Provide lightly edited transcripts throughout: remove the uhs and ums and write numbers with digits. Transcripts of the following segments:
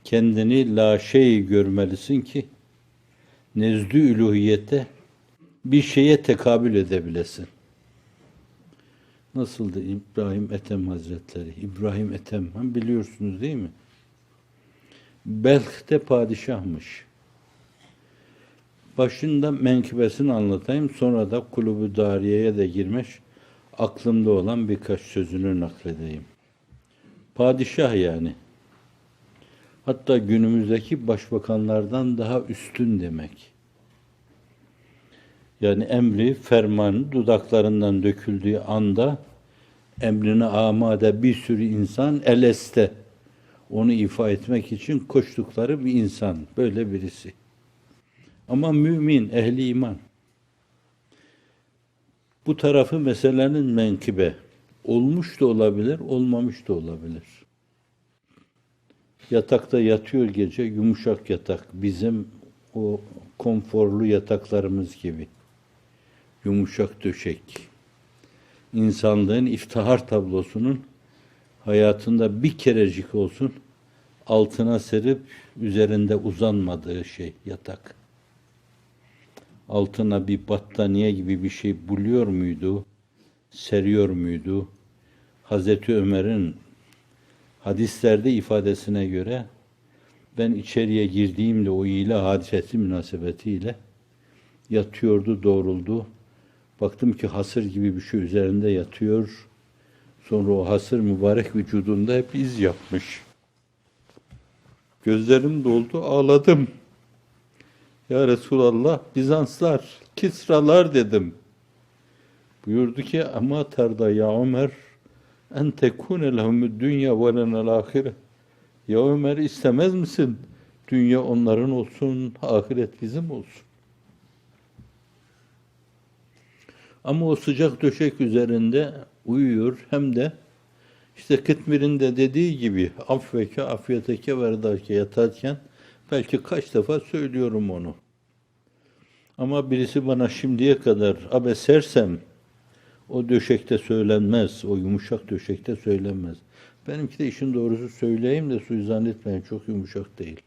kendini la şey görmelisin ki nezdü üluhiyette bir şeye tekabül edebilesin. Nasıldı İbrahim Ethem Hazretleri? İbrahim Ethem biliyorsunuz değil mi? Belh'te padişahmış. Başında menkıbesini anlatayım. Sonra da Kulübü Dariye'ye de girmiş. Aklımda olan birkaç sözünü nakledeyim. Padişah yani. Hatta günümüzdeki başbakanlardan daha üstün demek. Yani emri, fermanı dudaklarından döküldüğü anda emrine amade bir sürü insan eleste onu ifa etmek için koştukları bir insan. Böyle birisi. Ama mümin, ehli iman. Bu tarafı meselenin menkıbe. Olmuş da olabilir, olmamış da olabilir. Yatakta yatıyor gece, yumuşak yatak. Bizim o konforlu yataklarımız gibi. Yumuşak döşek. İnsanlığın iftihar tablosunun hayatında bir kerecik olsun altına serip üzerinde uzanmadığı şey yatak. Altına bir battaniye gibi bir şey buluyor muydu? Seriyor muydu? Hazreti Ömer'in hadislerde ifadesine göre ben içeriye girdiğimde o ilah hadisesi münasebetiyle yatıyordu, doğruldu. Baktım ki hasır gibi bir şey üzerinde yatıyor. Sonra o hasır mübarek vücudunda hep iz yapmış. Gözlerim doldu, ağladım. Ya Resulallah, Bizanslar, Kisralar dedim. Buyurdu ki ama terda ya Ömer en tekune lehumud dünya ve lenel ahire. Ya Ömer istemez misin? Dünya onların olsun, ahiret bizim olsun. Ama o sıcak döşek üzerinde uyuyor hem de işte Kıtmir'in de dediği gibi affeke, afiyeteke, verdake yatarken belki kaç defa söylüyorum onu. Ama birisi bana şimdiye kadar abe sersem o döşekte söylenmez, o yumuşak döşekte söylenmez. Benimki de işin doğrusu söyleyeyim de suizan etmeyin, çok yumuşak değil.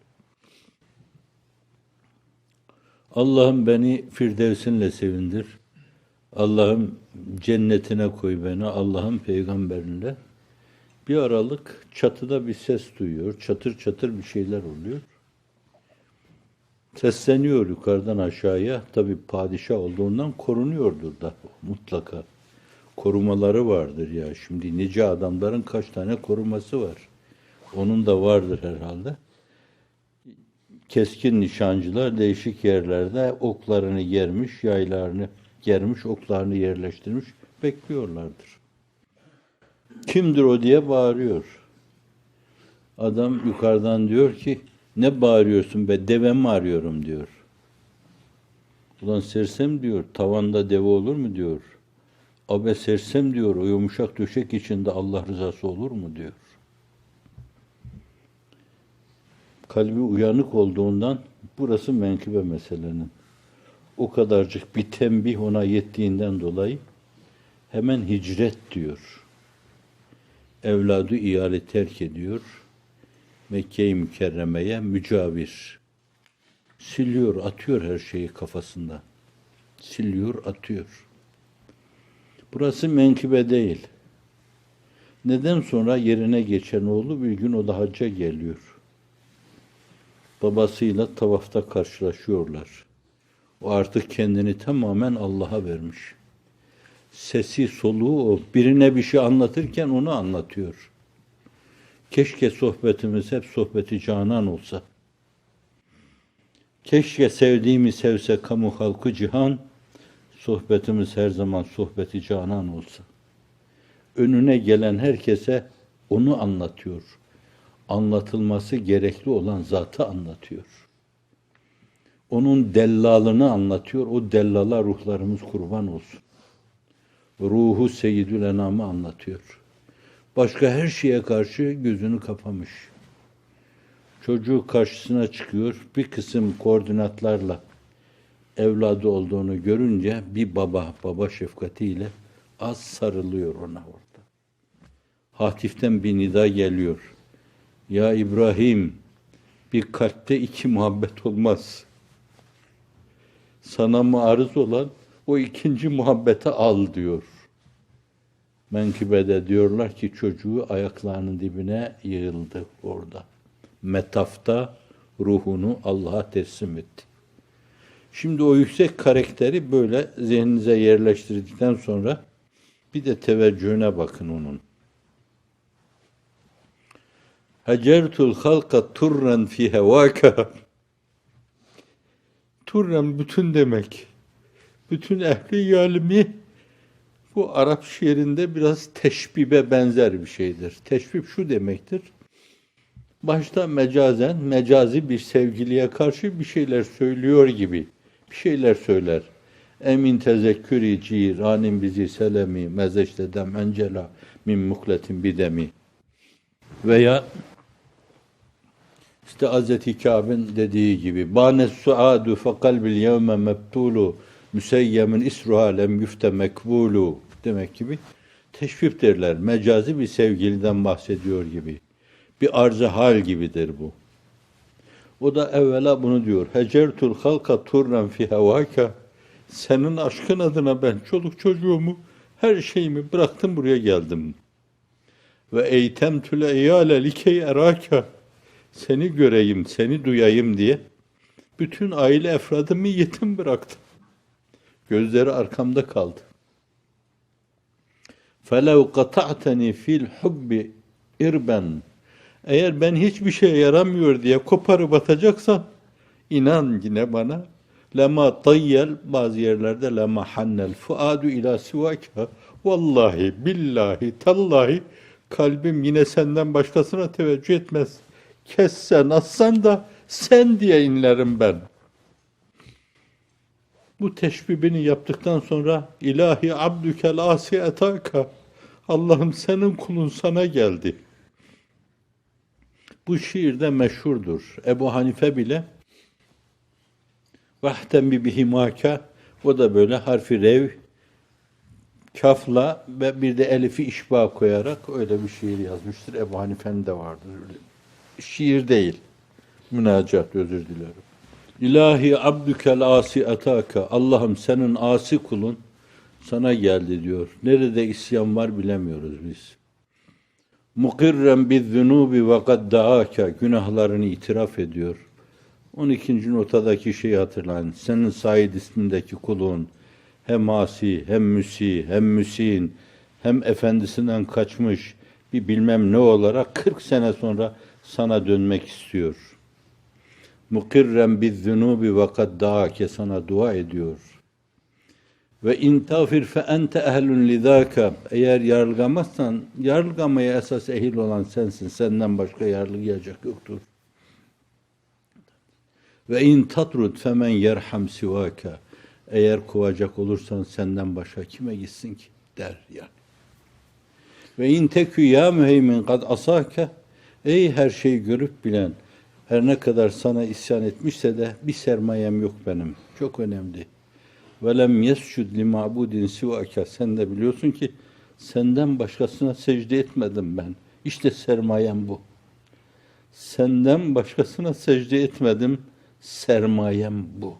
Allah'ım beni Firdevsinle sevindir. Allah'ım cennetine koy beni, Allah'ım peygamberinde. Bir aralık çatıda bir ses duyuyor, çatır çatır bir şeyler oluyor. Sesleniyor yukarıdan aşağıya, tabii padişah olduğundan korunuyordur da mutlaka. Korumaları vardır ya, şimdi nice adamların kaç tane koruması var. Onun da vardır herhalde. Keskin nişancılar değişik yerlerde oklarını germiş, yaylarını germiş, oklarını yerleştirmiş, bekliyorlardır. Kimdir o diye bağırıyor. Adam yukarıdan diyor ki, ne bağırıyorsun be, deve mi arıyorum diyor. Ulan sersem diyor, tavanda deve olur mu diyor. Abe sersem diyor, o yumuşak döşek içinde Allah rızası olur mu diyor. Kalbi uyanık olduğundan, burası menkıbe meselenin. O kadarcık bir tembih ona yettiğinden dolayı hemen hicret diyor. Evladı iyali terk ediyor. Mekke-i Mükerreme'ye mücavir. Siliyor, atıyor her şeyi kafasında. Siliyor, atıyor. Burası menkıbe değil. Neden sonra yerine geçen oğlu bir gün o da hacca geliyor. Babasıyla tavafta karşılaşıyorlar. O artık kendini tamamen Allah'a vermiş. Sesi, soluğu o. Birine bir şey anlatırken onu anlatıyor. Keşke sohbetimiz hep sohbeti canan olsa. Keşke sevdiğimi sevse kamu halkı cihan, sohbetimiz her zaman sohbeti canan olsa. Önüne gelen herkese onu anlatıyor. Anlatılması gerekli olan zatı anlatıyor. Onun dellalını anlatıyor. O dellala ruhlarımız kurban olsun. Ruhu Seyyidül Enam'ı anlatıyor. Başka her şeye karşı gözünü kapamış. Çocuğu karşısına çıkıyor. Bir kısım koordinatlarla evladı olduğunu görünce bir baba şefkatiyle az sarılıyor ona orada. Hatiften bir nida geliyor. Ya İbrahim, Bir kalpte iki muhabbet olmaz. Sana maruz olan o ikinci muhabbete al diyor. Menkıbede diyorlar ki çocuğu ayaklarının dibine yığıldı orada. Metafta ruhunu Allah'a teslim etti. Şimdi o yüksek karakteri böyle zihninize yerleştirdikten sonra bir de teveccühüne bakın onun. Hacertul halka turran fi hevaka. Turran bütün demek. Bütün ehli yalimi bu Arap şiirinde biraz teşbibe benzer bir şeydir. Teşbib şu demektir. Başta mecazen, mecazi bir sevgiliye karşı bir şeyler söylüyor gibi. Bir şeyler söyler. Emin tezekkürü ciranin bizi selemi mezeştedem encela min mukletin bidemi. Veya işte Hz. Kâb'in dediği gibi bânes suâdu fe kalbil yevme mebtûlu müseyyemin isruha lem yüfte mekbûlu demek gibi teşbih derler. Mecazi bir sevgiliden bahsediyor gibi. Bir arz-ı hal gibidir bu. O da evvela bunu diyor. Hecertul halka turran fi hevâka. Senin aşkın adına ben çoluk çocuğumu, her şeyimi bıraktım buraya geldim. Ve eytemtül eyyâle likey erâka. Seni göreyim, seni duyayım diye bütün aile efradımı yetim bıraktım. Gözleri arkamda kaldı. فَلَوْ قَطَعْتَنِي fil hubbi irben. Eğer ben hiçbir şeye yaramıyor diye koparıp atacaksam, inan yine bana, lema tayyel, bazı yerlerde lema hannel fuadu ila sivaka. Vallahi, billahi, tallahi, kalbim yine senden başkasına teveccüh etmez. Kessen, assan da sen diye inlerim ben. Bu teşbibini yaptıktan sonra ilahi abdükel asi etaka. Allah'ım senin kulun sana geldi. Bu şiirde meşhurdur. Ebu Hanife bile vahten bi bihimaka, o da böyle harfi rev, kafla ve bir de elifi işba koyarak öyle bir şiir yazmıştır. Ebu Hanife'nin de vardır öyle. Şiir değil. Münacat, özür dilerim. İlahi abdükel asi ataka. Allah'ım senin asi kulun sana geldi diyor. Nerede isyan var bilemiyoruz biz. Mukirren bizzunubi ve kad daaka. Günahlarını itiraf ediyor. 12. notadaki şeyi hatırlayın. Senin Said ismindeki kulun hem asi, hem müsi, hem müsin, hem efendisinden kaçmış bir bilmem ne olarak 40 sene sonra sana dönmek istiyor. Mukirren bizzunubi ve kad daake, sana dua ediyor. Ve in tağfir fe ente ehlun lidâka. Eğer yargılamazsan, yargılamaya esas ehil olan sensin. Senden başka yargılayacak yoktur. Ve in tatrud femen yerham sivâka. Eğer kovacak olursan senden başka kime gitsin ki? Der yani. Ve in tekü ya müheymin kad asâke. Ey her şeyi görüp bilen, her ne kadar sana isyan etmişse de bir sermayem yok benim. Çok önemli. وَلَمْ يَسْجُدْ لِمَعْبُودٍ سِوَاكَ. Sen de biliyorsun ki senden başkasına secde etmedim ben. İşte sermayem bu. Senden başkasına secde etmedim, sermayem bu.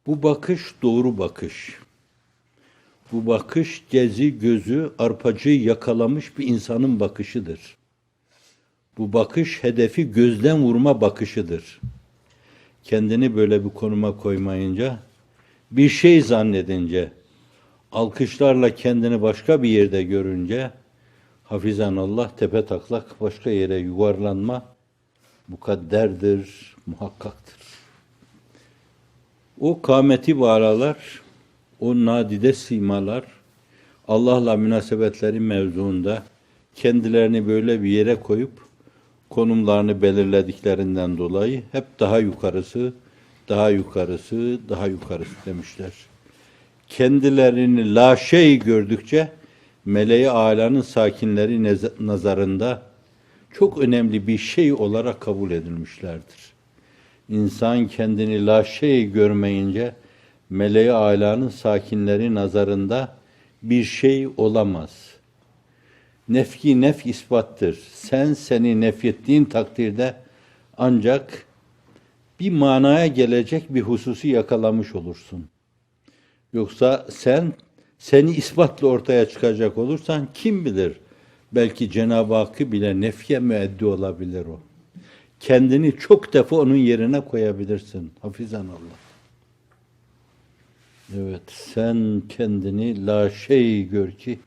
Bu bakış doğru bakış. Bu bakış gezi gözü, arpacıyı yakalamış bir insanın bakışıdır. Bu bakış hedefi gözden vurma bakışıdır. Kendini böyle bir konuma koymayınca, bir şey zannedince, alkışlarla kendini başka bir yerde görünce, hafizanallah tepetaklak başka yere yuvarlanma mukadderdir, muhakkaktır. O kâmeti bağlalar, o nadide simalar, Allah'la münasebetleri mevzuunda kendilerini böyle bir yere koyup konumlarını belirlediklerinden dolayı hep daha yukarısı, daha yukarısı, daha yukarısı demişler. Kendilerini la şey gördükçe meleği âlanın sakinleri nazarında çok önemli bir şey olarak kabul edilmişlerdir. İnsan kendini la şey görmeyince meleği âlanın sakinleri nazarında bir şey olamaz. Nefki nef ispattır. Sen seni nefyettiğin takdirde ancak bir manaya gelecek bir hususu yakalamış olursun. Yoksa seni ispatla ortaya çıkacak olursan kim bilir? Belki Cenab-ı Hakk'ı bile nefye müeddi olabilir o. Kendini çok defa onun yerine koyabilirsin. Hafizan Allah. Evet, sen kendini la şey gör ki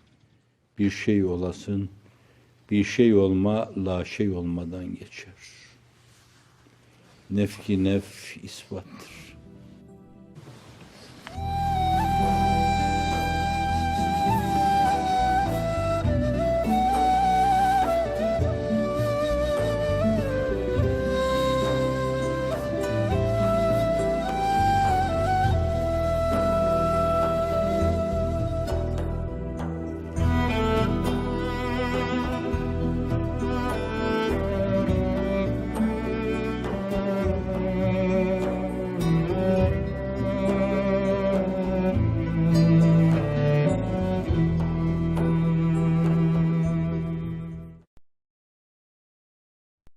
bir şey olasın. Bir şey olma la şey olmadan geçer. Nefki nef ispattır.